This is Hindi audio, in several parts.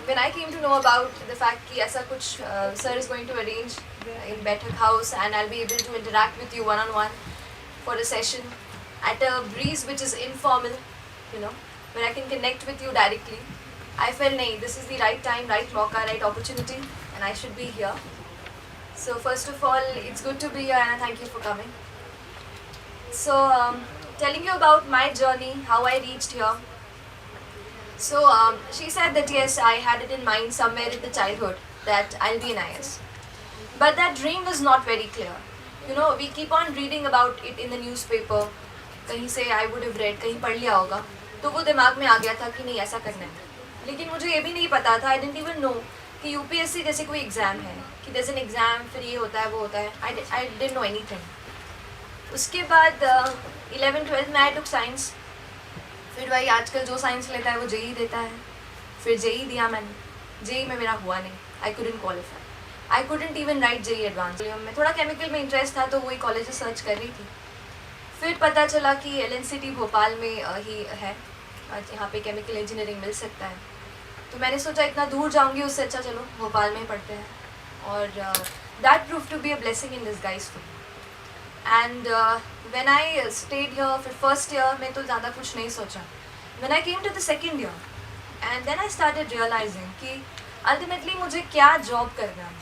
when I came to know about the fact कि ऐसा कुछ sir is going to arrange in Baitak House and I'll be able to interact with you one on one for a session at a breeze which is informal, where I can connect with you directly. I felt nahi, this is the right time, right mauka, right opportunity, and I should be here. So first of all, it's good to be here and thank you for coming. So telling you about my journey, how I reached here. So she said that yes, I had it in mind somewhere in the childhood that I'll be an IAS. But that dream was not very clear. We keep on reading about it in the newspaper. कहीं से I would have read, कहीं पढ़ लिया होगा, तो वो दिमाग में आ गया था कि नहीं ऐसा करना है. लेकिन मुझे ये भी नहीं पता था, I didn't even know कि UPSC जैसे कोई एग्ज़ाम है, कि there's an exam, फिर ये होता है वो होता है. I didn't know anything. उसके बाद 11th-12th में I took science. फिर भाई आजकल जो साइंस लेता है वो जेई देता है. फिर जेई दिया मैंने. जेई में मेरा हुआ नहीं. I couldn't qualify. I couldn't even write JEE advance. में थोड़ा केमिकल में इंटरेस्ट था तो वही कॉलेजेस सर्च कर रही थी. फिर पता चला कि LNCT भोपाल में ही है, यहाँ पे केमिकल इंजीनियरिंग मिल सकता है. तो मैंने सोचा इतना दूर जाऊँगी उससे अच्छा चलो भोपाल में ही पढ़ते हैं. और that prove to be a blessing in disguise for me. And when I stayed here for first year में तो ज़्यादा कुछ नहीं सोचा. When I came to the second year and then I started realizing कि ultimately मुझे क्या जॉब करना है,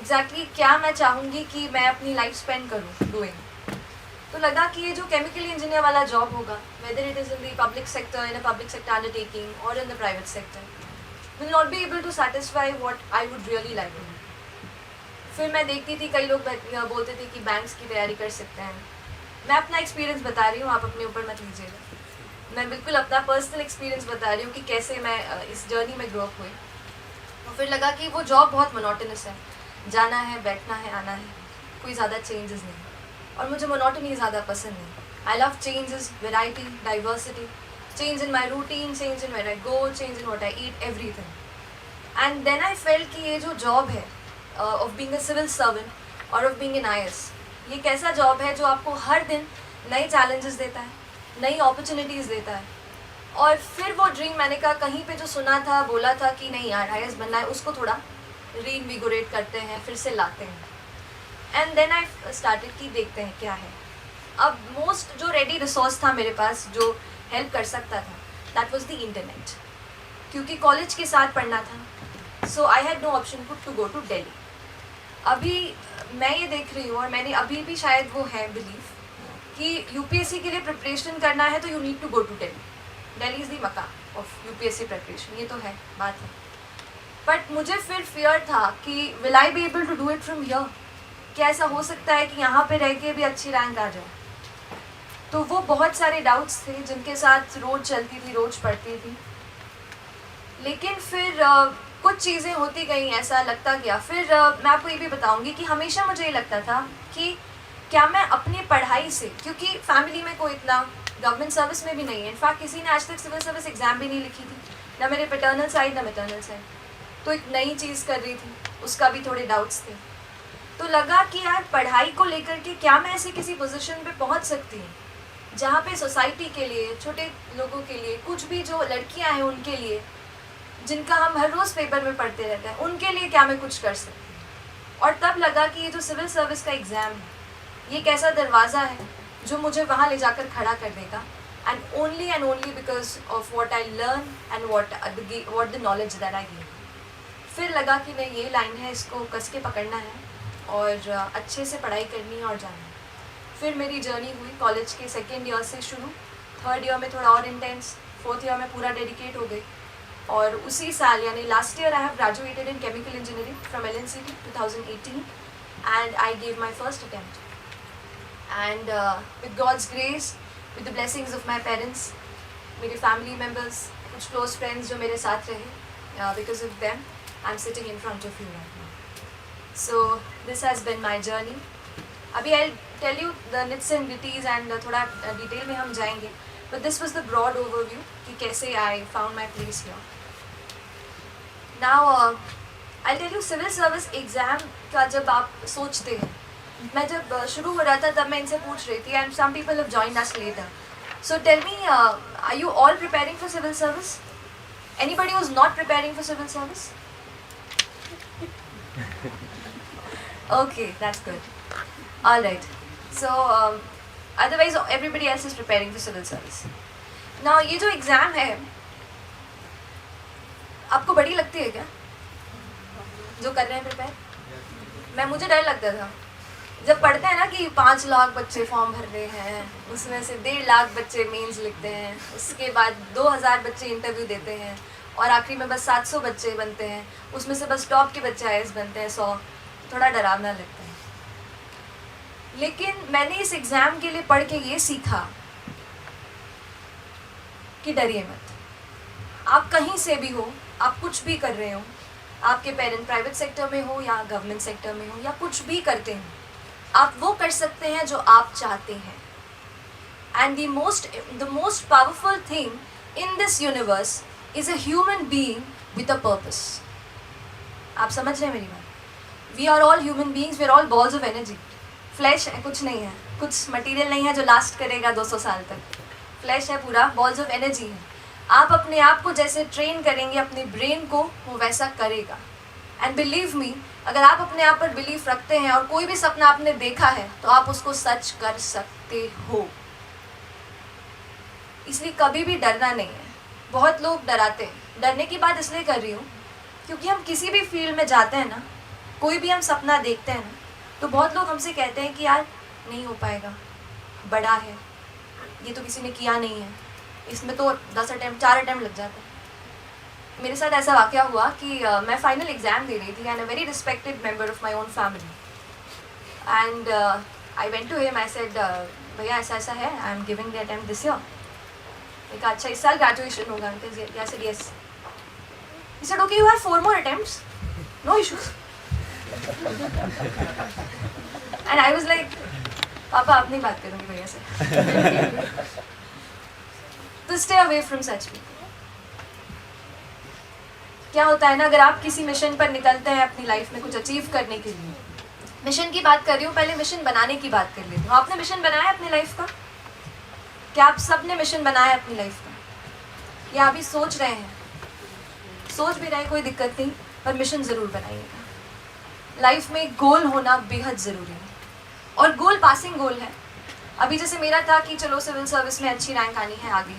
exactly क्या मैं चाहूँगी कि मैं अपनी लाइफ स्पेंड करूँ doing. तो लगा कि ये जो केमिकल इंजीनियर वाला जॉब होगा, whether it is in the public sector, in a public sector undertaking or in the private sector, will not be able to satisfy what I would really like to do. फिर मैं देखती थी कई लोग बोलते थे कि बैंक्स की तैयारी कर सकते हैं. मैं अपना एक्सपीरियंस बता रही हूँ, आप अपने ऊपर मत लीजिएगा. मैं बिल्कुल अपना पर्सनल एक्सपीरियंस बता रही हूँ कि कैसे मैं इस जर्नी में ग्रो अप हुई. और फिर लगा कि वो जॉब बहुत मोनोटोनस है, जाना है बैठना है आना है, कोई ज़्यादा चेंजेस नहीं. और मुझे मोनोटनी ज़्यादा पसंद नहीं. I love changes, variety, diversity, change in my routine, change in where I go, change in what I eat, everything. And then I felt कि ये जो जॉब है of being a civil servant or of being an IAS, ये कैसा जॉब है जो आपको हर दिन नए चैलेंजेस देता है, नई अपॉर्चुनिटीज़ देता है. और फिर वो ड्रीम मैंने कहा कहीं पे जो सुना था बोला था कि नहीं यार IAS बनना है, उसको थोड़ा रीइन्विगोरेट करते हैं, फिर से लाते हैं. एंड देन आई स्टार्टेड कि देखते हैं क्या है. अब मोस्ट जो रेडी रिसोर्स था मेरे पास जो हेल्प कर सकता था, दैट वॉज द इंटरनेट. क्योंकि कॉलेज के साथ पढ़ना था, so I had no option to go to Delhi. अभी मैं ये देख रही हूँ और मैंने अभी भी शायद वो है बिलीव कि UPSC के लिए प्रिपरेशन करना है तो you need to go to Delhi. Delhi is the Mecca of UPSC preparation, ये तो है बात है. बट मुझे फिर फियर था कि will I be able to do it from here. क्या ऐसा हो सकता है कि यहाँ पे रह के भी अच्छी रैंक आ जाए. तो वो बहुत सारे डाउट्स थे जिनके साथ रोज़ चलती थी, रोज़ पढ़ती थी. लेकिन फिर कुछ चीज़ें होती गई, ऐसा लगता गया. फिर मैं आपको ये भी बताऊंगी कि हमेशा मुझे ये लगता था कि क्या मैं अपनी पढ़ाई से, क्योंकि फैमिली में कोई इतना गवर्नमेंट सर्विस में भी नहीं है, इनफैक्ट किसी ने आज तक सिविल सर्विस एग्ज़ाम भी नहीं लिखी थी, ना मेरे पैटर्नल साइड ना मैटर्नल साइड. तो एक नई चीज़ कर रही थी, उसका भी थोड़े डाउट्स थे. तो लगा कि यार पढ़ाई को लेकर के क्या मैं ऐसे किसी पोजीशन पे पहुंच सकती हूँ जहाँ पे सोसाइटी के लिए, छोटे लोगों के लिए, कुछ भी जो लड़कियाँ हैं उनके लिए, जिनका हम हर रोज़ पेपर में पढ़ते रहते हैं, उनके लिए क्या मैं कुछ कर सकती हूँ. और तब लगा कि ये जो सिविल सर्विस का एग्ज़ाम है, ये एक ऐसा दरवाज़ा है जो मुझे वहाँ ले जाकर खड़ा कर देगा. And only because of what I learn and what the knowledge that I gain. फिर लगा कि नहीं, ये लाइन है, इसको कस के पकड़ना है और अच्छे से पढ़ाई करनी है और जाना है. फिर मेरी जर्नी हुई कॉलेज के सेकेंड ईयर से शुरू. थर्ड ईयर में थोड़ा और इंटेंस, फोर्थ ईयर में पूरा डेडिकेट हो गई. और उसी साल यानी last year I have graduated in chemical engineering from LNCT 2018 and I gave my first attempt. And with god's grace, with the blessings of my parents, मेरे फैमिली मेम्बर्स, कुछ क्लोज फ्रेंड्स जो मेरे साथ रहे, because of them I am sitting in front of you right now. So this has been my journey. अभी I tell you the nits and gritties and थोड़ा डिटेल में हम जाएंगे. But this was the broad overview कि कैसे I found my place here. Now I'll tell you civil service exam का जब आप सोचते हैं, मैं जब शुरू हो रहा था तब मैं इनसे पूछ रही थी and some people have joined us later. So tell me, are you all preparing for civil service? Anybody who's not preparing for civil service? Okay, that's good. All right. So otherwise everybody else is preparing for civil service. Now ये जो एग्ज़ाम है आपको बड़ी लगती है क्या, जो कर रहे हैं प्रिपेयर? मुझे डर लगता था जब पढ़ते हैं ना कि 5 लाख बच्चे फॉर्म भर रहे हैं, उसमें से 1.5 लाख बच्चे मेंस लिखते हैं, उसके बाद 2000 बच्चे इंटरव्यू देते हैं और आखिरी में बस 700 बच्चे बनते हैं, उसमें से बस टॉप के बच्चे IAS बनते हैं 100। थोड़ा डरावना लगता है। लेकिन मैंने इस एग्ज़ाम के लिए पढ़ के ये सीखा कि डरिए मत। आप कहीं से भी हो, आप कुछ भी कर रहे हो, आपके पेरेंट प्राइवेट सेक्टर में हो या गवर्नमेंट सेक्टर में हो या कुछ भी करते हो, आप वो कर सकते हैं जो आप चाहते हैं। And the most powerful thing in this universe is a human being with a purpose. आप समझ रहे हैं मेरी बात? We are all human beings, we are all balls of energy. Flash है, कुछ नहीं है, कुछ मटेरियल नहीं है जो लास्ट करेगा 200 साल तक। फ्लैश है पूरा, बॉल्स ऑफ एनर्जी है। आप अपने आप को जैसे ट्रेन करेंगे, अपने ब्रेन को, वो वैसा करेगा। एंड बिलीव मी, अगर आप अपने आप पर बिलीव रखते हैं और कोई भी सपना आपने देखा है तो आप उसको सच कर सकते हो। इसलिए कभी भी डरना नहीं है। बहुत लोग डराते हैं। डरने की बात इसलिए कर रही हूँ क्योंकि हम किसी भी फील्ड में जाते हैं ना, कोई भी हम सपना देखते हैं ना, तो बहुत लोग हमसे कहते हैं कि यार नहीं हो पाएगा, बड़ा है, ये तो किसी ने किया नहीं है, इसमें तो 4 अटैम्प्ट लग जाते हैं। मेरे साथ ऐसा वाक़या हुआ कि मैं फाइनल एग्ज़ाम दे रही थी and a very respected member of my own family, and I went to him, I said भैया ऐसा ऐसा है, I am giving the attempt this year. मैंने कहा अच्छा इस साल ग्रेजुएशन होगा? I said yes. He said okay, you have 4 more attempts, no issues। And I was like पापा आप नहीं बात करूँगी भैया से। तो stay away from such people. क्या होता है ना, अगर आप किसी मिशन पर निकलते हैं अपनी लाइफ में कुछ अचीव करने के लिए, मिशन की बात कर रही हूँ, पहले मिशन बनाने की बात कर लेती हूँ। आपने मिशन बनाया अपनी लाइफ का? क्या आप सब ने मिशन बनाया अपनी लाइफ का? या अभी सोच रहे हैं? सोच भी रहे, कोई दिक्कत नहीं, पर मिशन ज़रूर बनाइएगा। लाइफ में एक गोल होना बेहद ज़रूरी है, और गोल पासिंग गोल है। अभी जैसे मेरा था कि चलो सिविल सर्विस में अच्छी रैंक आनी है, आ गई।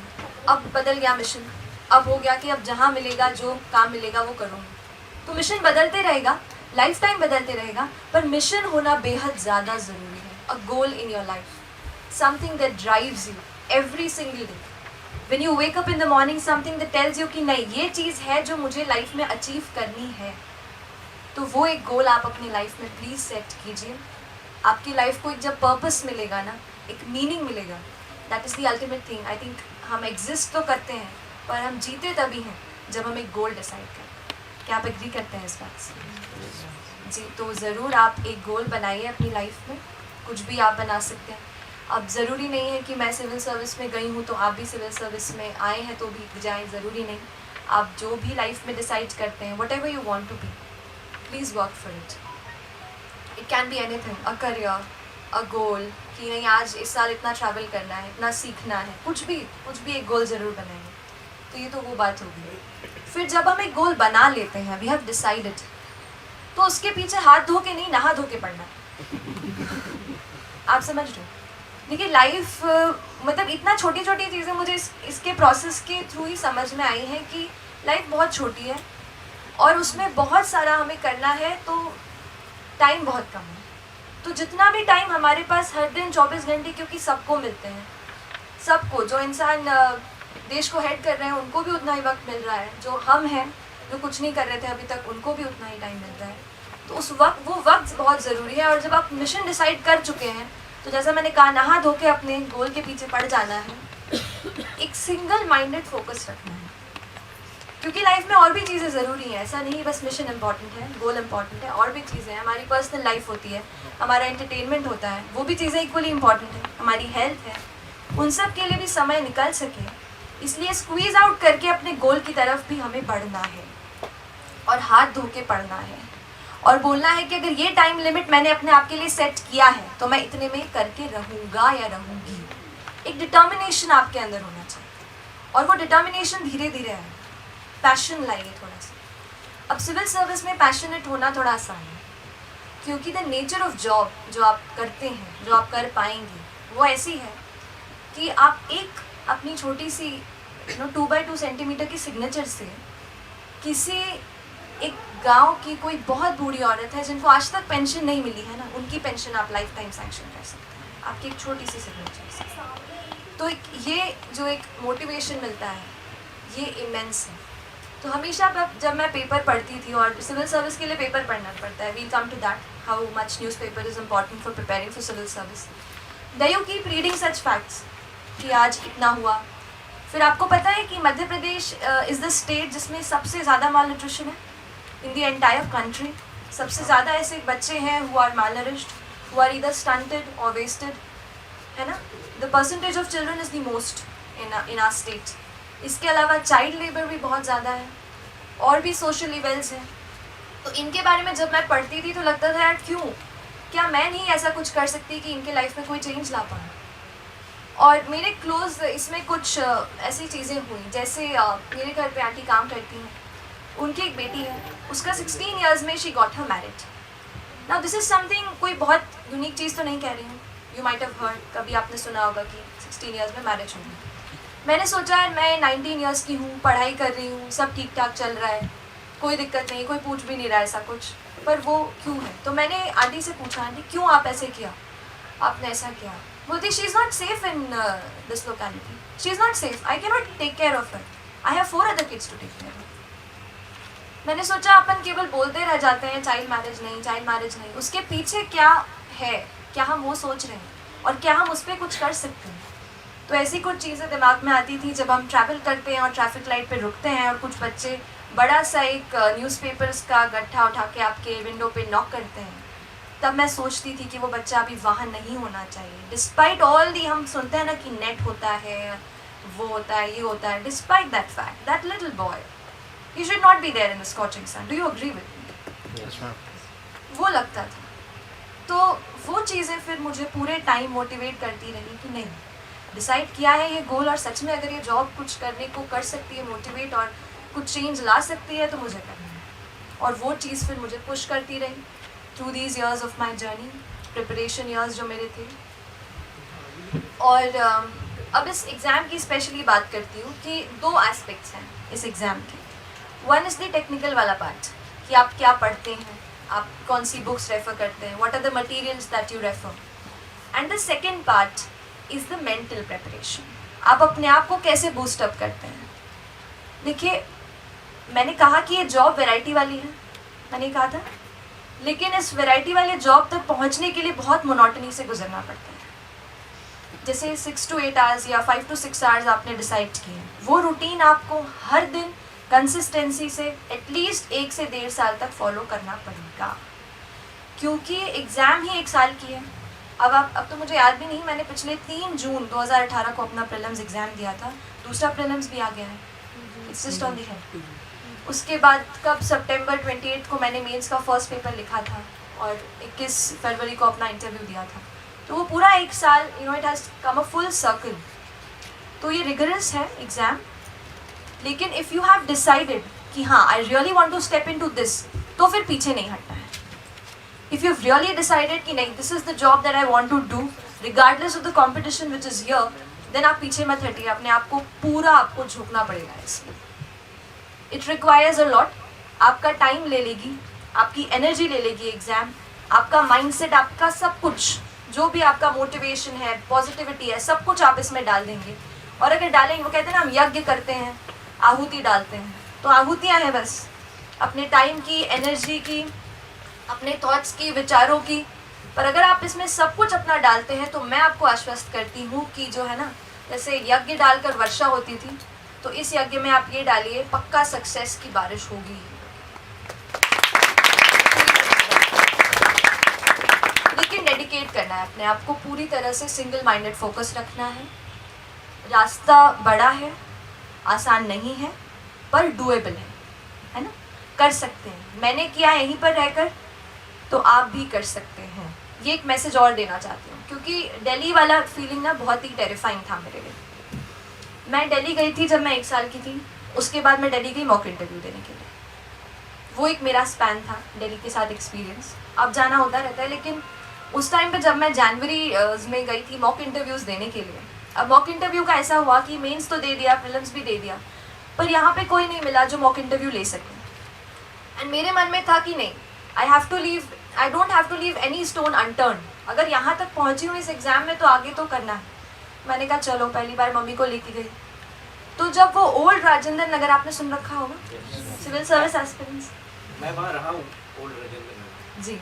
अब बदल गया मिशन, अब हो गया कि अब जहाँ मिलेगा, जो काम मिलेगा वो करूँगी। तो मिशन बदलते रहेगा, लाइफ टाइम बदलते रहेगा, पर मिशन होना बेहद ज़्यादा ज़रूरी है। A goal in your life, something that drives you every single day. When you wake up in the morning, something that tells you कि नहीं ये चीज़ है जो मुझे लाइफ में अचीव करनी है। तो वो एक गोल आप अपनी लाइफ में प्लीज़ सेट कीजिए। आपकी लाइफ को एक जब पर्पस मिलेगा ना, एक मीनिंग मिलेगा, that is the ultimate thing. I think हम एग्जिस्ट तो करते हैं, पर हम जीते तभी हैं जब हम एक गोल डिसाइड करते हैं। क्या आप एग्री करते हैं इस बात से? जी, तो ज़रूर आप एक गोल बनाइए अपनी लाइफ में। कुछ भी आप बना सकते हैं। अब ज़रूरी नहीं है कि मैं सिविल सर्विस में गई हूँ तो आप भी सिविल सर्विस में आए हैं तो भी जाएँ, ज़रूरी नहीं। आप जो भी लाइफ में डिसाइड करते हैं, whatever you want to be, please work for it. It can be anything, a career, a goal, कि नहीं आज इस साल इतना ट्रैवल करना है, इतना सीखना है, कुछ भी एक गोल ज़रूर बनाएंगे। तो ये तो वो बात होगी। फिर जब हम एक गोल बना लेते हैं, वी हैव डिसाइडेड, तो उसके पीछे हाथ धो के नहीं, नहा धो के पड़ना। आप समझ रहे हो? देखिए लाइफ मतलब इतना छोटी छोटी चीज़ें मुझे इसके प्रोसेस के थ्रू ही समझ में आई हैं कि लाइफ बहुत छोटी है और उसमें बहुत सारा हमें करना है, तो टाइम बहुत कम है। तो जितना भी टाइम हमारे पास हर दिन 24 घंटे, क्योंकि सबको मिलते हैं, सबको, जो इंसान देश को हेड कर रहे हैं उनको भी उतना ही वक्त मिल रहा है, जो हम हैं जो कुछ नहीं कर रहे थे अभी तक उनको भी उतना ही टाइम मिल रहा है। तो वो वक्त बहुत ज़रूरी है। और जब आप मिशन डिसाइड कर चुके हैं, तो जैसा मैंने कहा, नहा धो के अपने गोल के पीछे पड़ जाना है, एक सिंगल माइंडेड फोकस रखना है, क्योंकि लाइफ में और भी चीज़ें ज़रूरी हैं। ऐसा नहीं बस मिशन इम्पॉर्टेंट है, गोल इम्पॉर्टेंट है, और भी चीज़ें हैं। हमारी पर्सनल लाइफ होती है, हमारा एंटरटेनमेंट होता है, वो भी चीज़ें इक्वली इम्पॉर्टेंट है, हमारी हेल्थ है, उन सब के लिए भी समय निकल सके, इसलिए स्क्वीज़ आउट करके अपने गोल की तरफ भी हमें बढ़ना है और हाथ धो के पढ़ना है और बोलना है कि अगर ये टाइम लिमिट मैंने अपने आप के लिए सेट किया है तो मैं इतने में करके रहूँगा या रहूँगी। एक डिटर्मिनेशन आपके अंदर होना चाहिए, और वो डिटर्मिनेशन धीरे धीरे है। पैशन लाइए थोड़ा सा। अब सिविल सर्विस में पैशनेट होना थोड़ा आसान है, क्योंकि द नेचर ऑफ जॉब जो आप करते हैं, जो आप कर पाएंगे, वो ऐसी है कि आप एक अपनी छोटी सी 2x2 सेंटीमीटर की सिग्नेचर से किसी एक गांव की कोई बहुत बूढ़ी औरत है जिनको आज तक पेंशन नहीं मिली है ना, उनकी पेंशन आप लाइफ टाइम सैंक्शन कर सकते हैं आपकी एक छोटी सी सिग्नेचर से। तो ये जो एक मोटिवेशन मिलता है ये इमेंस है। तो हमेशा जब मैं पेपर पढ़ती थी, और सिविल सर्विस के लिए पेपर पढ़ना पड़ता है, we'll come to that how much newspaper is important for preparing for civil service. The you keep reading such facts कि आज इतना हुआ। फिर आपको पता है कि Madhya Pradesh is the state जिसमें सबसे ज़्यादा माल न्यूट्रिशन है इन द एंटायर कंट्री। सबसे ज़्यादा ऐसे बच्चे हैं who are malnourished, who are either stunted और वेस्टेड, है ना। The percentage of children is the most in our state. इसके अलावा चाइल्ड लेबर भी बहुत ज़्यादा है, और भी सोशल इवेंट्स हैं। तो इनके बारे में जब मैं पढ़ती थी तो लगता था यार क्यों, क्या मैं नहीं ऐसा कुछ कर सकती कि इनके लाइफ में कोई चेंज ला पाऊँ। और मेरे क्लोज इसमें कुछ ऐसी चीज़ें हुई, जैसे मेरे घर पे आंटी काम करती हैं, उनकी एक बेटी है, उसका 16 ईयर्स में she got her married. Now this is something, कोई बहुत यूनिक चीज़ तो नहीं कह रही हूँ, यू माइट हैव हर्ड, कभी आपने सुना होगा कि 16 ईयर्स में मैरिज होगी। मैंने सोचा है मैं 19 ईयर्स की हूँ, पढ़ाई कर रही हूँ, सब ठीक ठाक चल रहा है, कोई दिक्कत नहीं, कोई पूछ भी नहीं रहा ऐसा कुछ, पर वो क्यों है। तो मैंने आंटी से पूछा, आंटी क्यों आप ऐसे किया, आपने ऐसा किया। बोलती she is not safe in this locality, she is not safe, I can not take care of her, I have 4 other kids to take care of. मैंने सोचा अपन केवल बोलते रह जाते हैं चाइल्ड मैरिज नहीं, चाइल्ड मैरिज नहीं, उसके पीछे क्या है, क्या हम वो सोच रहे हैं और क्या हम उस पर कुछ कर सकते हैं। तो ऐसी कुछ चीज़ें दिमाग में आती थी जब हम ट्रैवल करते हैं और ट्रैफिक लाइट पे रुकते हैं और कुछ बच्चे बड़ा सा एक न्यूज़पेपर्स का गट्ठा उठा के आपके विंडो पे नॉक करते हैं। तब मैं सोचती थी कि वो बच्चा अभी वहाँ नहीं होना चाहिए। डिस्पाइट ऑल दी, हम सुनते हैं ना कि नेट होता है, वो होता है, ये होता है, despite that fact, that little boy he should not be there in the scorching sun. Do you agree with me? Yes, ma'am. वो लगता था। तो वो चीज़ें फिर मुझे पूरे टाइम मोटिवेट करती रही कि नहीं, डिसाइड किया है ये गोल, और सच में अगर ये जॉब कुछ करने को कर सकती है मोटिवेट और कुछ चेंज ला सकती है तो मुझे करना है। और वो चीज़ फिर मुझे पुश करती रही through these years of my journey, preparation years जो मेरे थे। और अब इस एग्ज़ाम की स्पेशली बात करती हूँ कि 2 एस्पेक्ट्स हैं इस एग्ज़ाम के। वन इज़ द टेक्निकल वाला पार्ट कि आप क्या पढ़ते हैं, आप कौन सी बुक्स रेफ़र करते हैं, what are the materials that you refer, and the second part is the mental preparation. आप अपने आप को कैसे बूस्टअप करते हैं। देखिए, मैंने कहा कि ये जॉब वैरायटी वाली है, मैंने कहा था, लेकिन इस वैरायटी वाले जॉब तक पहुंचने के लिए बहुत मोनोटनी से गुजरना पड़ता है। जैसे 6 to 8 आवर्स या 5 to 6 आवर्स आपने डिसाइड किए, वो रूटीन आपको हर दिन कंसिस्टेंसी से एटलीस्ट 1 से 1.5 साल तक फॉलो करना पड़ेगा, क्योंकि एग्ज़ाम ही 1 साल की है। अब तो मुझे याद भी नहीं, मैंने पिछले 3 जून 2018 को अपना प्रीलिम्स एग्ज़ाम दिया था, दूसरा प्रीलिम्स भी आ गया है, it's just on the head. उसके बाद कब सितंबर 28 को मैंने मेंस का फर्स्ट पेपर लिखा था और 21 फरवरी को अपना इंटरव्यू दिया था। तो वो पूरा 1 साल, it has come a full circle. तो ये रिगरस है एग्ज़ाम, लेकिन इफ़ यू हैव डिसाइडेड कि हाँ I really want to step into this, तो फिर पीछे नहीं हटना है। इफ़ यू रियली डिसाइडेड कि नहीं, this is the job that I want to do regardless of the competition which is here, then आप पीछे मत हटिए, अपने आप को पूरा आपको झुकना पड़ेगा इसमें। इट रिक्वायर्स अ लॉट, आपका टाइम ले लेगी, आपकी एनर्जी ले लेगी एग्ज़ाम, आपका माइंडसेट, आपका सब कुछ, जो भी आपका मोटिवेशन है, पॉजिटिविटी है, सब कुछ आप इसमें डाल देंगे। और अगर डालेंगे, वो कहते हैं ना हम यज्ञ करते हैं, आहुति डालते हैं, तो आहुतियाँ हैं बस अपने टाइम की, एनर्जी की, अपने थॉट्स की, विचारों की। पर अगर आप इसमें सब कुछ अपना डालते हैं तो मैं आपको आश्वस्त करती हूँ कि जो है ना, जैसे यज्ञ डालकर वर्षा होती थी, तो इस यज्ञ में आप ये डालिए, पक्का सक्सेस की बारिश होगी। लेकिन डेडिकेट करना है अपने आप को, पूरी तरह से सिंगल माइंडेड फोकस रखना है। रास्ता बड़ा है, आसान नहीं है, पर डूएबल है ना, कर सकते हैं। मैंने किया यहीं पर रहकर, तो आप भी कर सकते हैं। ये एक मैसेज और देना चाहती हूँ, क्योंकि दिल्ली वाला फीलिंग ना बहुत ही टेरिफाइंग था मेरे लिए। मैं दिल्ली गई थी जब मैं 1 साल की थी, उसके बाद मैं दिल्ली गई मॉक इंटरव्यू देने के लिए। वो एक मेरा स्पैन था दिल्ली के साथ एक्सपीरियंस। अब जाना होता रहता है, लेकिन उस टाइम पे जब मैं जनवरी में गई थी मॉक इंटरव्यूज़ देने के लिए, अब मॉक इंटरव्यू का ऐसा हुआ कि मेंस तो दे दिया, प्रीलिम्स भी दे दिया, पर यहाँ पे कोई नहीं मिला जो मॉक इंटरव्यू ले सके। एंड मेरे मन में था कि नहीं, I don't have to leave any stone unturned. अगर यहाँ तक पहुँची हूँ इस एग्ज़ाम में तो आगे तो करना है। मैंने कहा चलो, पहली बार मम्मी को लेके गई। तो जब वो ओल्ड राजेंद्र नगर, आपने सुन रखा होगा, सिविल सर्विस एस्पिरेंट्स, मैं वहाँ रहा हूँ ओल्ड राजेंद्र नगर जी।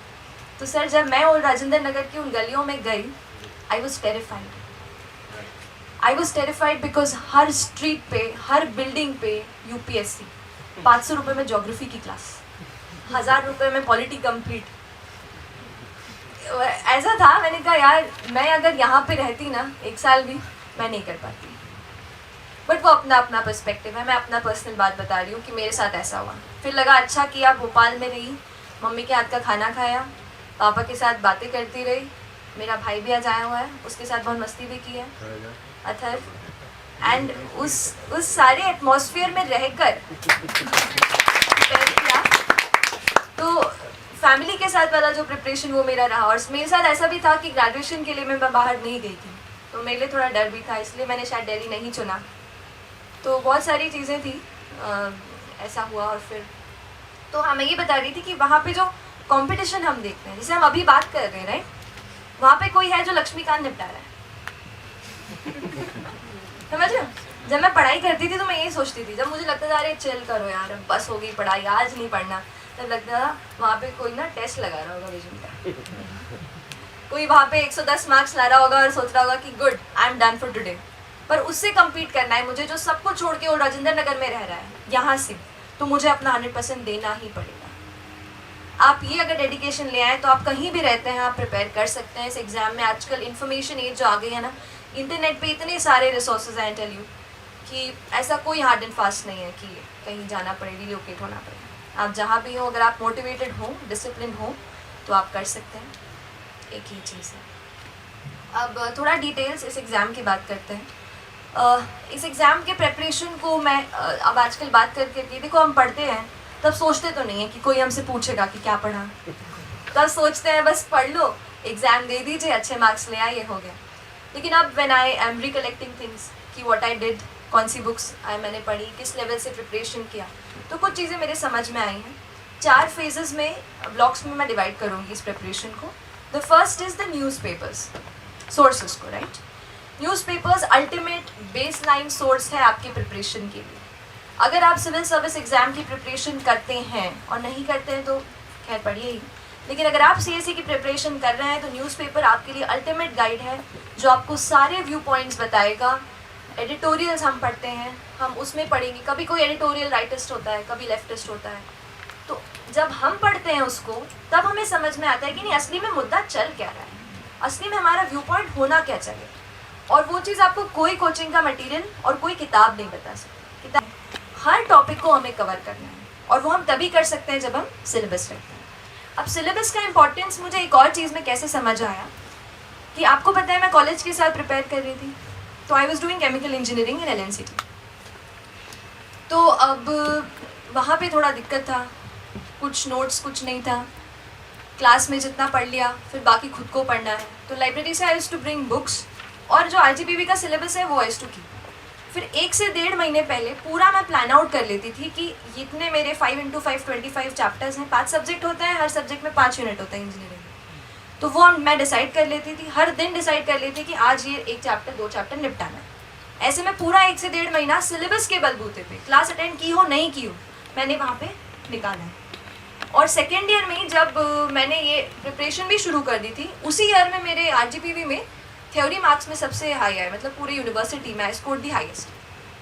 तो सर जब मैं ओल्ड राजेंद्र नगर की उन गलियों में गई, I was terrified because her street पे, हर बिल्डिंग पे यूपीएससी, 500 रुपये में ज्योग्राफी की क्लास, 1000 रुपये में पॉलिटी कंप्लीट। ऐसा था, मैंने कहा यार मैं अगर यहाँ पे रहती ना 1 साल भी, मैं नहीं कर पाती। बट वो अपना अपना पर्सपेक्टिव है, मैं अपना पर्सनल बात बता रही हूँ कि मेरे साथ ऐसा हुआ। फिर लगा अच्छा किया भोपाल में रही, मम्मी के हाथ का खाना खाया, पापा के साथ बातें करती रही। मेरा भाई भी आज आया हुआ है, उसके साथ बहुत मस्ती भी की है, अथर। एंड उस सारे एटमॉस्फेयर में रहकर तो फैमिली के साथ वाला जो प्रिपरेशन वो मेरा रहा। और मेरे साथ ऐसा भी था कि ग्रेजुएशन के लिए मैं बाहर नहीं गई थी, तो मेरे लिए थोड़ा डर भी था, इसलिए मैंने शायद दिल्ली नहीं चुना। तो बहुत सारी चीज़ें थी, ऐसा हुआ। और फिर तो हाँ, मैं ये बता रही थी कि वहाँ पे जो कंपटीशन हम देखते हैं, जैसे हम अभी बात कर रहे हैं राइट, वहाँ पे कोई है जो लक्ष्मीकांत निपटा रहा है। समझ रहे हो? जब मैं पढ़ाई करती थी तो मैं यही सोचती थी, जब मुझे लगता था अरे चिल करो यार, बस हो गई पढ़ाई, आज नहीं पढ़ना, तब लगता था वहाँ पे कोई ना टेस्ट लगा रहा होगा विजन का, कोई वहाँ पे 110 मार्क्स ला रहा होगा और सोच रहा होगा कि good, I am done for today. पर उससे कम्पीट करना है मुझे, जो सब कुछ छोड़ के वो राजेंद्र नगर में रह रहा है यहाँ से, तो मुझे अपना 100% देना ही पड़ेगा। आप ये अगर डेडिकेशन ले आए तो आप कहीं भी रहते हैं आप प्रिपेयर कर सकते हैं इस एग्ज़ाम में। आजकल इन्फॉर्मेशन एज जो आ गई है ना, इंटरनेट पे इतने सारे रिसोर्सेज हैं, टेल यू कि ऐसा कोई हार्ड एंड फास्ट नहीं है कि कहीं जाना पड़े, रिलोकेट होना पड़े। आप जहाँ भी हो, अगर आप मोटिवेटेड हो, डिसिप्लिन हो, तो आप कर सकते हैं। एक ही चीज़ है। अब थोड़ा डिटेल्स इस एग्ज़ाम की बात करते हैं। इस एग्ज़ाम के प्रेपरेशन को मैं अब आजकल बात करके, देखो हम पढ़ते हैं तब सोचते तो नहीं है कि कोई हमसे पूछेगा कि क्या पढ़ा, तब सोचते हैं बस पढ़ लो, एग्ज़ाम दे दीजिए, अच्छे मार्क्स ले आए, ये हो गया। लेकिन अब when I am recollecting things कि व्हाट आई डिड, कौन सी बुक्स मैंने पढ़ी, किस लेवल से प्रिपरेशन किया, तो कुछ चीज़ें मेरे समझ में आई हैं। 4 फेजेस में, ब्लॉक्स में मैं डिवाइड करूँगी इस प्रिपरेशन को। The first is the newspapers, sources को, right. Newspapers ultimate base line source है आपकी प्रिपरेशन के लिए। अगर आप सिविल सर्विस एग्ज़ाम की प्रिपरेशन करते हैं और नहीं करते हैं तो खैर पढ़िए ही, लेकिन अगर आप सीएसई की प्रिपरेशन कर रहे हैं तो न्यूज़पेपर आपके लिए अल्टीमेट गाइड है, जो आपको सारे व्यू पॉइंट्स बताएगा। एडिटोरियल्स हम पढ़ते हैं, हम उसमें पढ़ेंगे, कभी कोई एडिटोरियल राइटिस्ट होता है, कभी लेफ्टिस्ट होता है, तो जब हम पढ़ते हैं उसको तब हमें समझ में आता है कि नहीं असली में मुद्दा चल क्या रहा है, असली में हमारा व्यू पॉइंट होना क्या चाहिए। और वो चीज़ आपको कोई कोचिंग का मटेरियल और कोई किताब नहीं बता सकती। किताब हर टॉपिक को हमें कवर करना है, और वो हम तभी कर सकते हैं जब हम सिलेबस रखते हैं। अब सिलेबस का इंपॉर्टेंस मुझे एक और चीज़ में कैसे समझ आया कि आपको पता है मैं कॉलेज के साथ प्रिपेयर कर रही थी, तो I was doing chemical engineering in LNCT। तो अब वहाँ पे थोड़ा दिक्कत था, कुछ नोट्स कुछ नहीं था, क्लास में जितना पढ़ लिया फिर बाकी खुद को पढ़ना है। तो लाइब्रेरी से I used to bring books, और जो IGPV का सिलेबस है वो आई यूज्ड टू कीप। फिर 1 से 1.5 महीने पहले पूरा मैं प्लान आउट कर लेती थी कि इतने मेरे 5 × 5 25 चैप्टर्स हैं, 5 सब्जेक्ट होते हैं, हर सब्जेक्ट में 5 यूनिट होता है इंजीनियरिंग में। तो वो मैं डिसाइड कर लेती थी, हर दिन डिसाइड कर लेती कि आज ये 1 चैप्टर 2 चैप्टर निपटाना है। ऐसे में पूरा 1 से 1.5 महीना सिलेबस के बलबूते पे, क्लास अटेंड की हो नहीं की हो, मैंने वहाँ पे निकाला है। और सेकेंड ईयर में जब मैंने ये प्रिपरेशन भी शुरू कर दी थी, उसी ईयर में मेरे RGPV में थ्योरी मार्क्स में सबसे हाई आए, मतलब पूरी यूनिवर्सिटी में आई स्कोर्ड दी हाईएस्ट।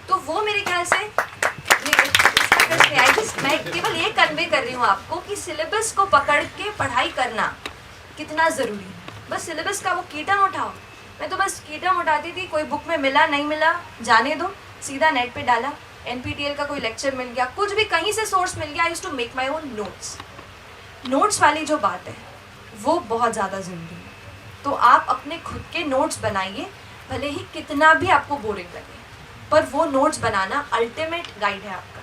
तो वो मेरे ख्याल से मैं केवल ये कन्वे कर रही हूँ आपको कि सिलेबस को पकड़ के पढ़ाई करना कितना ज़रूरी है। बस सिलेबस का वो कीटम उठाओ, मैं तो बस कीटम उठाती थी, कोई बुक में मिला नहीं मिला जाने दो, सीधा नेट पे डाला, NPTEL का कोई लेक्चर मिल गया, कुछ भी कहीं से सोर्स मिल गया, I used to make my own notes. Notes वाली जो बात है वो बहुत ज़्यादा ज़रूरी है। तो आप अपने खुद के नोट्स बनाइए, भले ही कितना भी आपको बोरिंग लगे। पर वो नोट्स बनाना अल्टीमेट गाइड है आपका।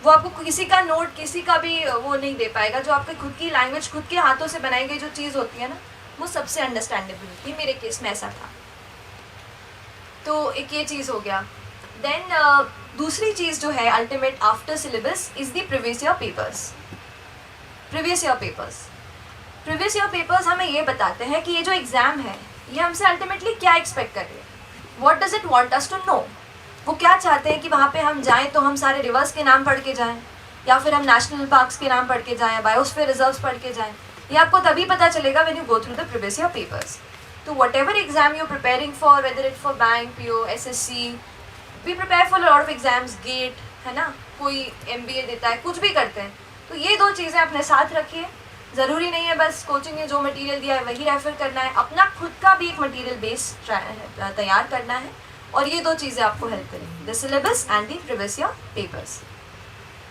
वो आपको किसी का नोट, किसी का भी वो नहीं दे पाएगा। जो आपके खुद की लैंग्वेज, खुद के हाथों से बनाई गई जो चीज़ होती है ना, वो सबसे अंडरस्टैंडेबल होती है। मेरे केस में ऐसा था। तो एक ये चीज़ हो गया। देन दूसरी चीज़ जो है ultimate after syllabus is the previous year papers. Previous year papers हमें ये बताते हैं कि ये जो एग्ज़ाम है ये हमसे अल्टीमेटली क्या एक्सपेक्ट कर रही है, what does it want us to know. वो क्या चाहते हैं कि वहाँ पे हम जाएं तो हम सारे रिवर्स के नाम पढ़ के जाएं, या फिर हम नेशनल पार्क्स के नाम पढ़ के जाएं, बायोस्फीयर रिजर्व्स पढ़ के जाएं। ये आपको तभी पता चलेगा when you go through the previous year papers. तो whatever exam you preparing for, whether it for bank, PO, SSC, we prepare for lot of exams, GATE है ना, कोई MBA देता है, कुछ भी करते हैं। तो ये दो चीज़ें अपने साथ रखिए। ज़रूरी नहीं है बस कोचिंग ने जो मटेरियल दिया है वही रेफर करना है, अपना खुद का भी एक मटेरियल बेस तैयार करना है। और ये दो चीज़ें आपको हेल्प करेंगी, the syllabus and the previous year papers.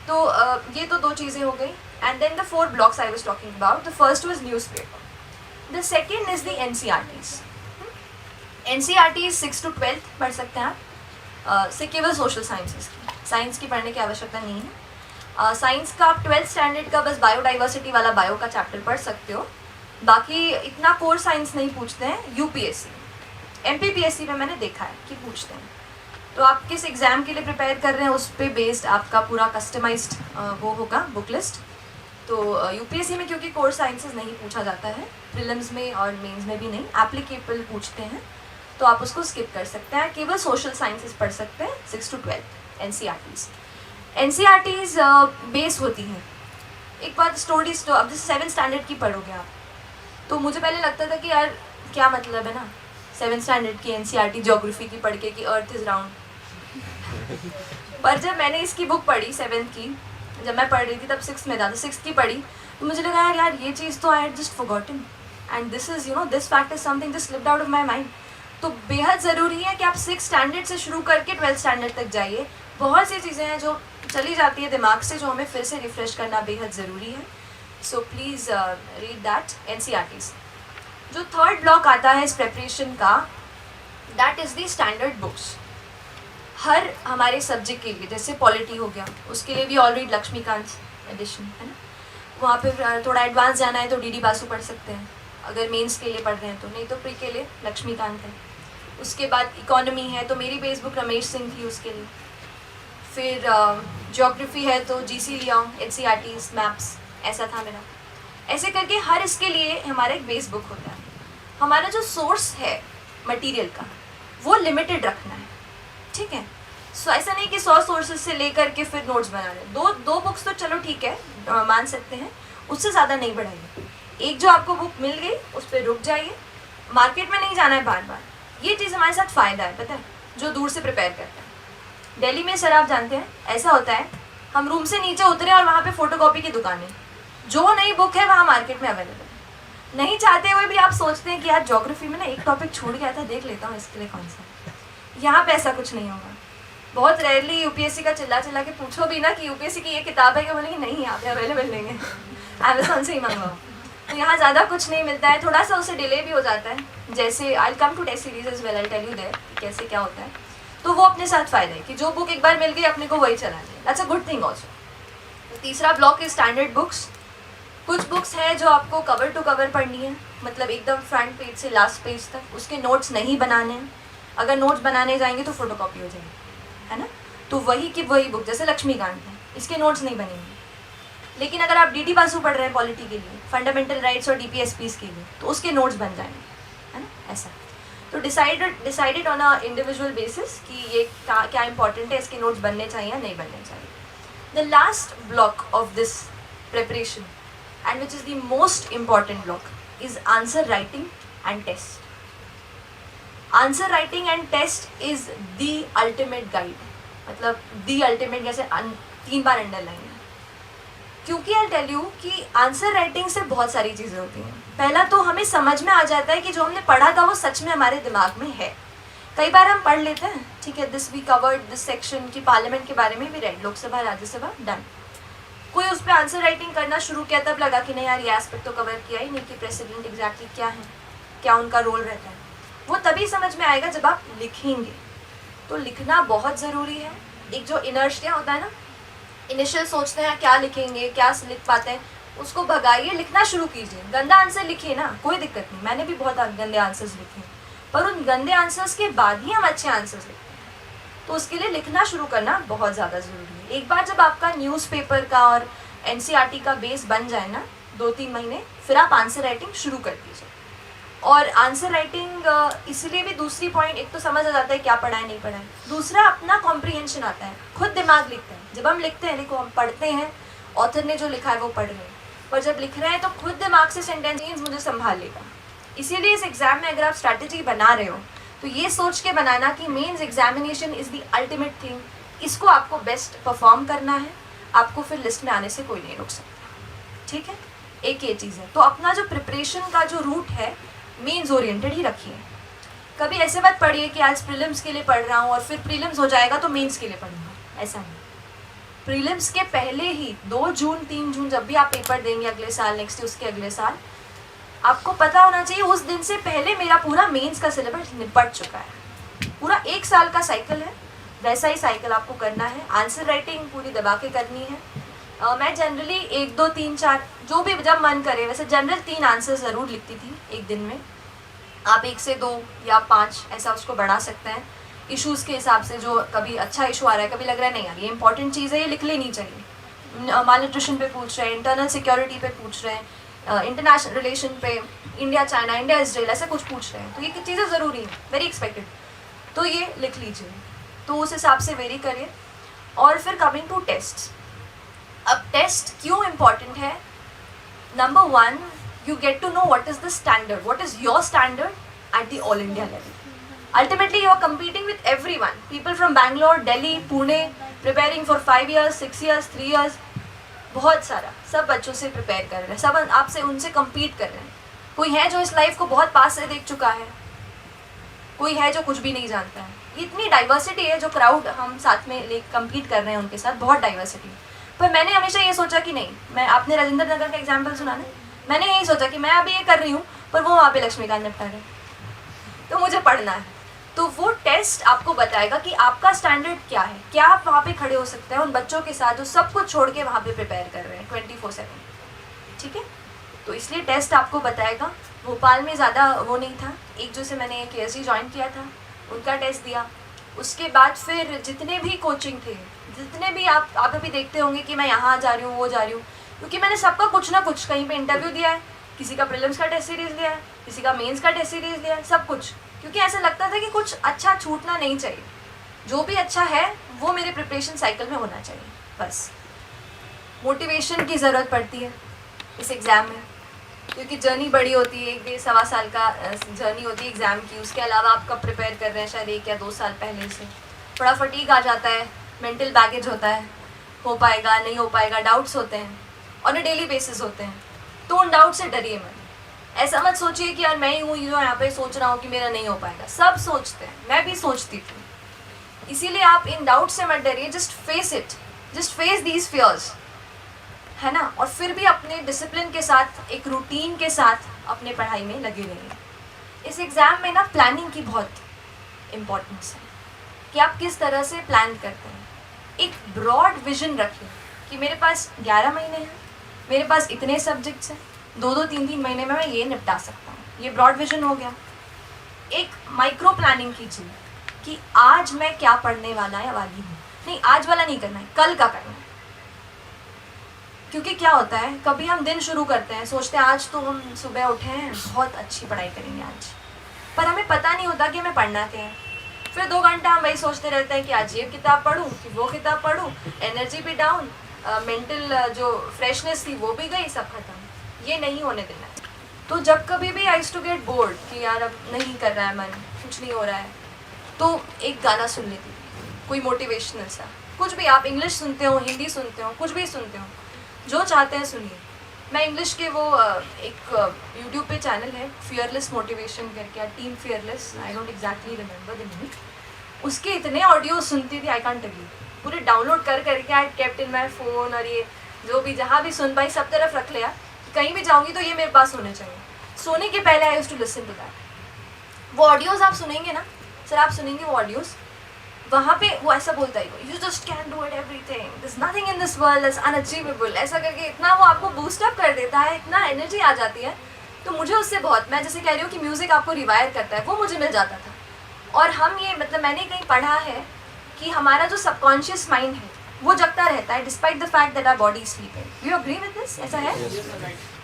तो ये तो दो चीज़ें हो गई। And then the 4 blocks I was talking about, the first was newspaper, the second is the NCERTs। NCERTs 6 to 12th पढ़ सकते हैं आप, से केवल सोशल साइंसेस की, साइंस की पढ़ने की आवश्यकता नहीं है। साइंस का आप 12th स्टैंडर्ड का बस बायोडाइवर्सिटी वाला बायो का चैप्टर पढ़ सकते हो। बाकी इतना कोर साइंस नहीं पूछते हैं। UPSC, MPPSC में मैंने देखा है कि पूछते हैं। तो आप किस एग्ज़ाम के लिए प्रिपेयर कर रहे हैं उस पर बेस्ड आपका पूरा कस्टमाइज्ड वो होगा बुक लिस्ट। तो UPSC में क्योंकि कोर साइंसेस नहीं पूछा जाता है, प्रीलिम्स में और मेंस में भी नहीं, एप्लीकेबल पूछते हैं, तो आप उसको स्किप कर सकते हैं। केवल सोशल साइंसेस पढ़ सकते हैं 6 to 12 NCERTs। NCERTs बेस होती हैं। एक बात स्टोरीज, तो अब जैसे 7th स्टैंडर्ड की पढ़ोगे आप, तो मुझे पहले लगता था कि यार क्या मतलब है ना 7th स्टैंडर्ड की NCERT ज्योग्राफी की पढ़ के कि अर्थ इज़ राउंड। पर जब मैंने इसकी बुक पढ़ी 7th की, जब मैं पढ़ रही थी तब 6th में था, तो 6th की पढ़ी तो मुझे लगा यार ये चीज़ तो I had just forgotten and this is this fact is something just slipped out of my mind. तो बेहद ज़रूरी है कि आप 6th स्टैंडर्ड से शुरू करके 12th स्टैंडर्ड तक जाइए। बहुत सी चीज़ें हैं जो चली जाती है दिमाग से, जो हमें फिर से रिफ़्रेश करना बेहद ज़रूरी है। So please read that NCERTs। जो 3rd ब्लॉक आता है इस प्रेपरेशन का, that is the standard books. हर हमारे सब्जेक्ट के लिए, जैसे पॉलिटी हो गया, उसके लिए भी ऑलरेडी लक्ष्मीकांत एडिशन है ना, वहाँ पे थोड़ा एडवांस जाना है तो DD बासु पढ़ सकते हैं अगर मेंस के लिए पढ़ रहे हैं तो, नहीं तो प्री के लिए लक्ष्मीकांत है। उसके बाद इकोनॉमी है तो मेरी बेस बुक रमेश सिंह थी उसके लिए। फिर ज्योग्राफी है तो GC लियांग, NCERTs, मैप्स, ऐसा था मेरा। ऐसे करके हर इसके लिए हमारा एक बेस बुक होता है। हमारा जो सोर्स है मटेरियल का वो लिमिटेड रखना है, ठीक है। सो ऐसा नहीं कि 100 सोर्सेज से लेकर के फिर नोट्स बना रहे। दो बुक्स तो चलो ठीक है, मान सकते हैं, उससे ज़्यादा नहीं बढ़ाइए। एक जो आपको बुक मिल गई उस पर रुक जाइए, मार्केट में नहीं जाना है बार बार। ये चीज़ हमारे साथ फ़ायदा है, पता है, जो दूर से प्रिपेयर करते हैं। दिल्ली में सर आप जानते हैं ऐसा होता है, हम रूम से नीचे उतरे और वहाँ पे फ़ोटोकॉपी की दुकान है, जो नई बुक है वहाँ मार्केट में अवेलेबल है। नहीं चाहते हुए भी आप सोचते हैं कि यार ज्योग्राफी में ना एक टॉपिक छूट गया था, देख लेता हूँ इसके लिए कौन सा। यहाँ पे ऐसा कुछ नहीं होगा। बहुत रेयरली UPSC का चिल्ला चिल्ला के पूछो भी ना कि UPSC की ये किताब है, कि बोलेंगे नहीं यहाँ पे अवेलेबल नहीं है, अमेज़ॉन से ही मंगवाओ। तो यहाँ ज़्यादा कुछ नहीं मिलता है, थोड़ा सा उससे डिले भी हो जाता है। जैसे I come to test series as well, I tell you there कैसे क्या होता है। तो वो अपने साथ फ़ायदा है कि जो बुक एक बार मिल गई अपने को वही चलानी है, that's a good thing also. तीसरा ब्लॉक है स्टैंडर्ड बुक्स। कुछ बुक्स हैं जो आपको कवर टू कवर पढ़नी है, मतलब एकदम फ्रंट पेज से लास्ट पेज तक, उसके नोट्स नहीं बनाने हैं। अगर नोट्स बनाने जाएंगे तो फोटोकॉपी हो जाएगी, है ना। तो वही की वही बुक, जैसे लक्ष्मीकांत है, इसके नोट्स नहीं बनेंगे। लेकिन अगर आप DD बासु पढ़ रहे हैं पॉलिटी के लिए, फंडामेंटल राइट्स और DPSPs के लिए, तो उसके नोट्स बन जाएंगे, है ना, ऐसा। तो decided on a individual basis कि ये क्या इंपॉर्टेंट है, इसके नोट्स बनने चाहिए या नहीं बनने चाहिए। The last block of this preparation and which is the most important block is answer writing and test. Answer writing and test is the ultimate guide, मतलब द अल्टीमेट, जैसे 3 बार अंडरलाइन है। क्योंकि आई टेल यू कि आंसर राइटिंग से बहुत सारी चीज़ें होती हैं। पहला तो हमें समझ में आ जाता है कि जो हमने पढ़ा था वो सच में हमारे दिमाग में है। कई बार हम पढ़ लेते हैं, ठीक है, this we covered this section की पार्लियामेंट के बारे में भी रेड, लोकसभा राज्यसभा डन। कोई उस पर आंसर राइटिंग करना शुरू किया, तब लगा कि नहीं यार ये एस्पेक्ट तो कवर किया ही नहीं कि प्रेसिडेंट एग्जैक्टली क्या है, क्या उनका रोल रहता है। वो तभी समझ में आएगा जब आप लिखेंगे, तो लिखना बहुत ज़रूरी है। एक जो इनर्शिया होता है ना, इनिशियल सोचते हैं क्या लिखेंगे, क्या लिख पाते हैं, उसको भगाइए, लिखना शुरू कीजिए। गंदा आंसर लिखिए ना, कोई दिक्कत नहीं, मैंने भी बहुत गंदे आंसर्स लिखे, पर उन गंदे आंसर्स के बाद ही हम अच्छे आंसर्स लिखते हैं। तो उसके लिए लिखना शुरू करना बहुत ज़्यादा ज़रूरी है। एक बार जब आपका न्यूज़पेपर का और NCERT का बेस बन जाए ना, 2-3 महीने, फिर आप आंसर राइटिंग शुरू कर दीजिए। और आंसर राइटिंग इसलिए भी दूसरी पॉइंट, एक तो समझ आ जाता है क्या पढ़ा है नहीं पढ़ा है, दूसरा अपना कॉम्प्रीहेंशन आता है, खुद दिमाग लिखते हैं। जब हम लिखते हैं, देखो हम पढ़ते हैं, ऑथर ने जो लिखा है वो पढ़ रहे हैं, पर जब लिख रहे हैं तो खुद दिमाग से सेंटेंस मुझे संभाल लेगा। इसीलिए इस एग्ज़ाम में अगर आप स्ट्रैटेजी बना रहे हो तो ये सोच के बनाना कि mains examination is the ultimate thing, इसको आपको बेस्ट परफॉर्म करना है, आपको फिर लिस्ट में आने से कोई नहीं रोक सकता। ठीक है, एक ये चीज़ है। तो अपना जो प्रिपरेशन का जो रूट है मेंस ओरिएंटेड ही रखिए। कभी ऐसे मत पढ़िए कि आज प्रीलिम्स के लिए पढ़ रहा हूँ और फिर प्रीलिम्स हो जाएगा तो मेंस के लिए पढ़ूंगा, ऐसा नहीं। प्रीलिम्स के पहले ही 2 जून 3 जून जब भी आप पेपर देंगे अगले साल, नेक्स्ट उसके अगले साल, आपको पता होना चाहिए उस दिन से पहले मेरा पूरा मेंस का सिलेबस निपट चुका है। पूरा 1 साल का साइकिल है, वैसा ही साइकिल आपको करना है। आंसर राइटिंग पूरी दबा के करनी है। मैं जनरली 1, 2, 3, 4 जो भी जब मन करे, वैसे जनरल 3 आंसर ज़रूर लिखती थी एक दिन में। आप 1 से 2 या 5 ऐसा उसको बढ़ा सकते हैं इश्यूज़ के हिसाब से। जो कभी अच्छा इशू आ रहा है, कभी लग रहा है नहीं यार ये इंपॉर्टेंट चीज़ है, ये लिख लेनी चाहिए। माल न्यूट्रिशन पे पूछ रहे हैं, इंटरनल सिक्योरिटी पे पूछ रहे हैं, इंटरनेशनल रिलेशन पे, इंडिया चाइना, इंडिया इसराइल, ऐसा कुछ पूछ रहे हैं, तो ये चीज़ें ज़रूरी है, वेरी एक्सपेक्टेड, तो ये लिख लीजिए। तो उस हिसाब से वेरी करिए। और फिर कमिंग टू टेस्ट, अब टेस्ट क्यों इम्पॉर्टेंट है? Number 1, you get to know what is the standard, what is your standard at the all India level. Ultimately you are competing with everyone, people from Bangalore, Delhi, Pune, preparing for 5 years, 6 years, 3 years, बहुत सारा, सब बच्चों से प्रिपेयर कर रहे हैं, सब आपसे उनसे compete कर रहे हैं। कोई है जो इस लाइफ को बहुत पास से देख चुका है, कोई है जो कुछ भी नहीं जानता है। इतनी डाइवर्सिटी है, जो क्राउड हम साथ में कम्पीट कर रहे हैं उनके साथ, बहुत डाइवर्सिटी। पर मैंने हमेशा ये सोचा कि नहीं, मैं आपने राजेंद्र नगर का एग्जाम्पल सुना ना, मैंने यही सोचा कि मैं अभी ये कर रही हूँ पर वो वहाँ पे लक्ष्मीकांत निपटा रहे, तो मुझे पढ़ना है। तो वो टेस्ट आपको बताएगा कि आपका स्टैंडर्ड क्या है, क्या आप वहाँ पे खड़े हो सकते हैं उन बच्चों के साथ जो सब कुछ छोड़ के वहाँ पे प्रिपेयर कर रहे हैं 24/7। ठीक है, तो इसलिए टेस्ट आपको बताएगा। भोपाल में ज़्यादा वो नहीं था, एक जो से मैंने KSG ज्वाइन किया था उनका टेस्ट दिया, उसके बाद फिर जितने भी कोचिंग थे, जितने भी आप अभी देखते होंगे कि मैं यहाँ जा रही हूँ, वो जा रही हूँ, क्योंकि मैंने सबका कुछ ना कुछ कहीं पे इंटरव्यू दिया है, किसी का प्रीलिम्स का टेस्ट सीरीज़ दिया है, किसी का मेंस का टेस्ट सीरीज़ दिया है, सब कुछ, क्योंकि ऐसा लगता था कि कुछ अच्छा छूटना नहीं चाहिए, जो भी अच्छा है वो मेरे प्रिपरेशन साइकिल में होना चाहिए। बस मोटिवेशन की ज़रूरत पड़ती है इस एग्ज़ाम में, क्योंकि जर्नी बड़ी होती है, 1-1.25 साल का जर्नी होती है एग्ज़ाम की। उसके अलावा आप कब प्रिपेयर कर रहे हैं, शायद 1 या 2 साल पहले से, थोड़ा फटीग आ जाता है, मेंटल बैगेज होता है, हो पाएगा नहीं हो पाएगा, डाउट्स होते हैं, ऑन अ डेली बेसिस होते हैं। तो उन डाउट से डरिए मत, ऐसा मत सोचिए कि यार मैं ही हूँ जो यहाँ पे सोच रहा हूँ कि मेरा नहीं हो पाएगा, सब सोचते हैं, मैं भी सोचती थी। इसीलिए आप इन डाउट से मत डरिए, just face it, just face these fears, है ना। और फिर भी अपने डिसिप्लिन के साथ, एक रूटीन के साथ अपने पढ़ाई में लगे रहिए। इस एग्ज़ाम में ना प्लानिंग की बहुत इम्पोर्टेंस है कि आप किस तरह से प्लान करते हैं। एक ब्रॉड विजन रखिए कि मेरे पास 11 महीने हैं, मेरे पास इतने सब्जेक्ट्स हैं, 2-2, 3-3 महीने में मैं ये निपटा सकता हूँ, ये ब्रॉड विजन हो गया। एक माइक्रो प्लानिंग कीजिए कि आज मैं क्या पढ़ने वाला या वाली हूँ, नहीं आज वाला नहीं करना है, कल का करना है। क्योंकि क्या होता है, कभी हम दिन शुरू करते हैं, सोचते हैं आज तो हम सुबह उठे हैं, बहुत अच्छी पढ़ाई करेंगे आज, पर हमें पता नहीं होता कि हमें पढ़ना क्या है। फिर 2 घंटा हम वही सोचते रहते हैं कि आज ये किताब पढूं कि वो किताब पढूं, एनर्जी भी डाउन, मेंटल जो फ्रेशनेस थी वो भी गई, सब खत्म। ये नहीं होने देना है। तो जब कभी भी I used to get bored कि यार अब नहीं कर रहा है मन, कुछ नहीं हो रहा है, तो एक गाना सुन लेती थी, कोई मोटिवेशनल सा, कुछ भी, आप इंग्लिश सुनते हो, हिंदी सुनते हो, कुछ भी सुनते हो, जो चाहते हैं सुनिए। मैं इंग्लिश के वो एक यूट्यूब पे चैनल है फियरलेस मोटिवेशन करके, team fearless, I don't exactly remember the name, उसके इतने ऑडियो सुनती थी, आई कांट टेल यू, पूरे डाउनलोड करके I kept in my phone, और ये जो भी जहाँ भी सुन पाई सब तरफ रख लिया, कहीं भी जाऊँगी तो ये मेरे पास होने चाहिए। सोने के पहले I used to listen to that. वो ऑडियोज़ आप सुनेंगे ना सर, आप सुनेंगे वो ऑडियोज़, वहाँ पे वो ऐसा बोलता है, you just can do it everything, there is nothing in this world is unachievable, ऐसा करके इतना वो आपको बूस्टअप कर देता है, इतना एनर्जी आ जाती है। तो मुझे उससे बहुत, मैं जैसे कह रही हूँ कि म्यूज़िक आपको रिवायर करता है, वो मुझे मिल जाता था। और हम ये मतलब मैंने कहीं पढ़ा है कि हमारा जो सबकॉन्शियस माइंड है वो जगता रहता है despite the fact that our body is sleeping. You agree with this? ऐसा है?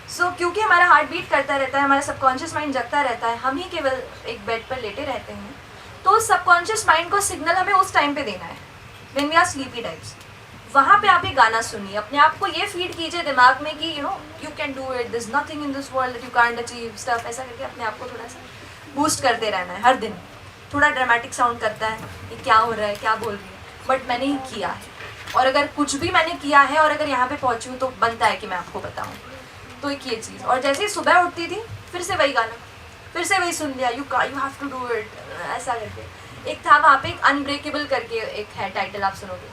सो क्योंकि हमारा हार्ट बीट करता रहता है, हमारा सबकॉन्शियस माइंड जगता रहता है, हम ही केवल एक बेड पर लेटे रहते हैं, तो उस सबकॉन्शियस माइंड को सिग्नल हमें उस टाइम पे देना है when we are sleepy types. वहाँ पे आप ये गाना सुनिए, अपने आप को ये फीड कीजिए दिमाग में कि you can do it, this nothing in this world that you can't achieve stuff, ऐसा करके अपने आप को थोड़ा सा बूस्ट करते रहना है हर दिन। थोड़ा ड्रामेटिक साउंड करता है, ये क्या हो रहा है, क्या बोल रही है, बट मैंने ही किया है, और अगर कुछ भी मैंने किया है और अगर यहाँ पे पहुँची हूँ तो बनता है कि मैं आपको बताऊँ। तो एक ये चीज़। और जैसे ही सुबह उठती थी फिर से वही गाना, फिर से वही सुन लिया, you have to do it, ऐसा करके। एक था वहाँ पे एक अनब्रेकेबल करके एक है टाइटल, आप सुनोगे,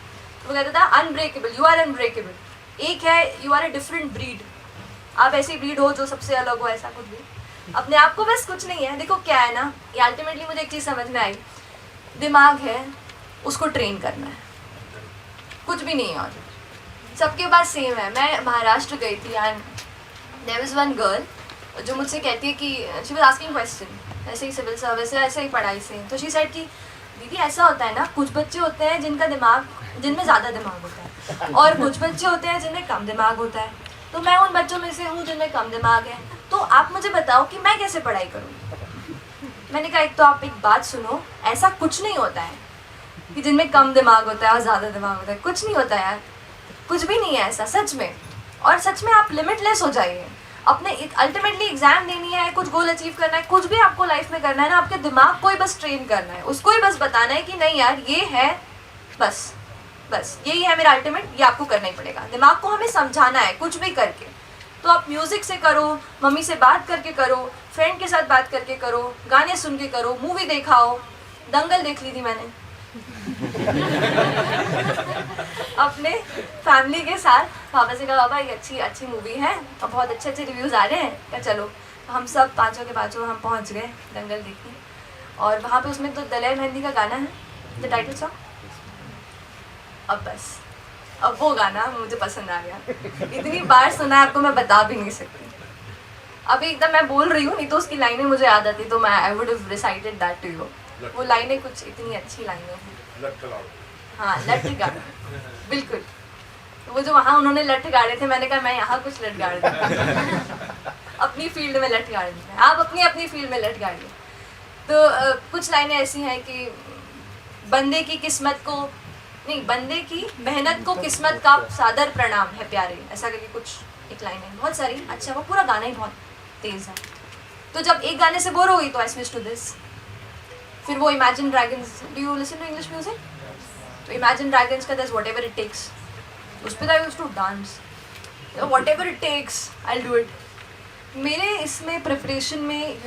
वो कहता था अनब्रेकेबल, यू आर अनब्रेकेबल। एक है you are a different breed, आप ऐसी ब्रीड हो जो सबसे अलग हो, ऐसा कुछ भी। अपने आप को बस कुछ नहीं है, देखो क्या है ना, ये अल्टीमेटली मुझे एक चीज़ समझ में आई, दिमाग है उसको ट्रेन करना है, कुछ भी नहीं है। और सबके पास सेम है। मैं महाराष्ट्र गई थी and there was one girl जो मुझसे कहती है कि शी वाज आस्किंग क्वेश्चन, ऐसे ही सिविल सर्विस है, ऐसे ही पढ़ाई से। तो शी सेड कि दीदी ऐसा होता है ना, कुछ बच्चे होते हैं जिनका दिमाग, जिनमें ज़्यादा दिमाग होता है, और कुछ बच्चे होते हैं जिनमें कम दिमाग होता है। तो मैं उन बच्चों में से हूँ जिनमें कम दिमाग है, तो आप मुझे बताओ कि मैं कैसे पढ़ाई करूँ। मैंने कहा एक तो आप एक बात सुनो, ऐसा कुछ नहीं होता है कि जिनमें कम दिमाग होता है और ज़्यादा दिमाग होता है, कुछ नहीं होता है यार, कुछ भी नहीं है ऐसा सच में। और सच में आप लिमिटलेस हो जाइए। अपने अल्टीमेटली एग्जाम देनी है, कुछ गोल अचीव करना है, कुछ भी आपको लाइफ में करना है ना, आपके दिमाग को ही बस ट्रेन करना है, उसको ही बस बताना है कि नहीं यार ये है, बस बस यही है मेरा अल्टीमेट, ये आपको करना ही पड़ेगा। दिमाग को हमें समझाना है कुछ भी करके। तो आप म्यूज़िक से करो, मम्मी से बात करके करो, फ्रेंड के साथ बात करके करो, गाने सुन के करो, मूवी देखा हो, दंगल देख ली थी मैंने अपने फैमिली के साथ। पापा से कहा पापा ये अच्छी मूवी है और बहुत अच्छे रिव्यूज़ आ रहे हैं, क्या चलो। हम सब पाँचों के पाँचों हम पहुंच गए दंगल देखने। और वहाँ पे उसमें तो दलेर मेहंदी का गाना है, द टाइटल सॉन्ग। अब बस अब वो गाना मुझे पसंद आ गया, इतनी बार सुना है आपको मैं बता भी नहीं सकती। अभी एकदम मैं बोल रही हूँ, नहीं तो उसकी लाइनें मुझे याद आती तो मैं I would have recited that to you. वो लाइनें कुछ इतनी अच्छी लाइनें हैं। हाँ लट गाना, बिल्कुल। वो जो वहाँ उन्होंने लट गाड़े थे, मैंने कहा मैं यहाँ कुछ लट गाड़ दूँ अपनी फील्ड में लट गाड़ दूँ, आप अपनी फील्ड में लट गाड़िए। तो कुछ लाइनें ऐसी हैं कि बंदे की किस्मत को नहीं, बंदे की मेहनत को किस्मत का सादर प्रणाम है प्यारे, ऐसा करके कुछ एक लाइन है, बहुत सारी। अच्छा वो पूरा गाना ही बहुत तेज़ है। तो जब एक गाने से बोर हो गई तो आई स्विच टू दिस। फिर वो Imagine Dragons, do you listen to English music? तो इमेजिन ड्रैगन्स का दिस व्हाटएवर इट टेक्स, उस पर I used to dance, whatever it takes I will do it. मेरे इसमें प्रिपरेशन में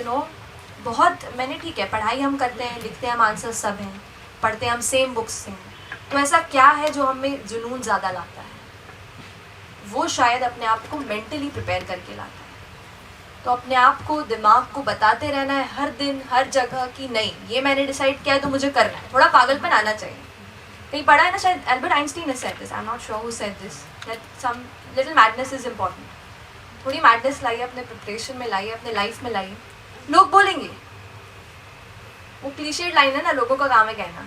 बहुत मैंने, ठीक है पढ़ाई हम करते हैं, लिखते हैं हम, आंसर सब हैं, पढ़ते हैं हम सेम बुक्स से, तो ऐसा क्या है जो हमें जुनून ज़्यादा लाता है? वो शायद अपने आप को मेंटली प्रिपेयर करके लाता है। तो अपने आप को, दिमाग को बताते रहना है हर दिन हर जगह कि नहीं ये मैंने डिसाइड किया है तो मुझे करना है। थोड़ा पागलपन आना चाहिए। कहीं पढ़ा है ना, शायद एल्बर्ट आइंस्टीन ने said this, I am not sure who said this, that some little madness is important. थोड़ी मैडनेस लाइए अपने प्रिपरेशन में, लाइए अपने लाइफ में, लाइए। लोग बोलेंगे, वो क्लीशेड लाइन है ना, लोगों का काम है कहना,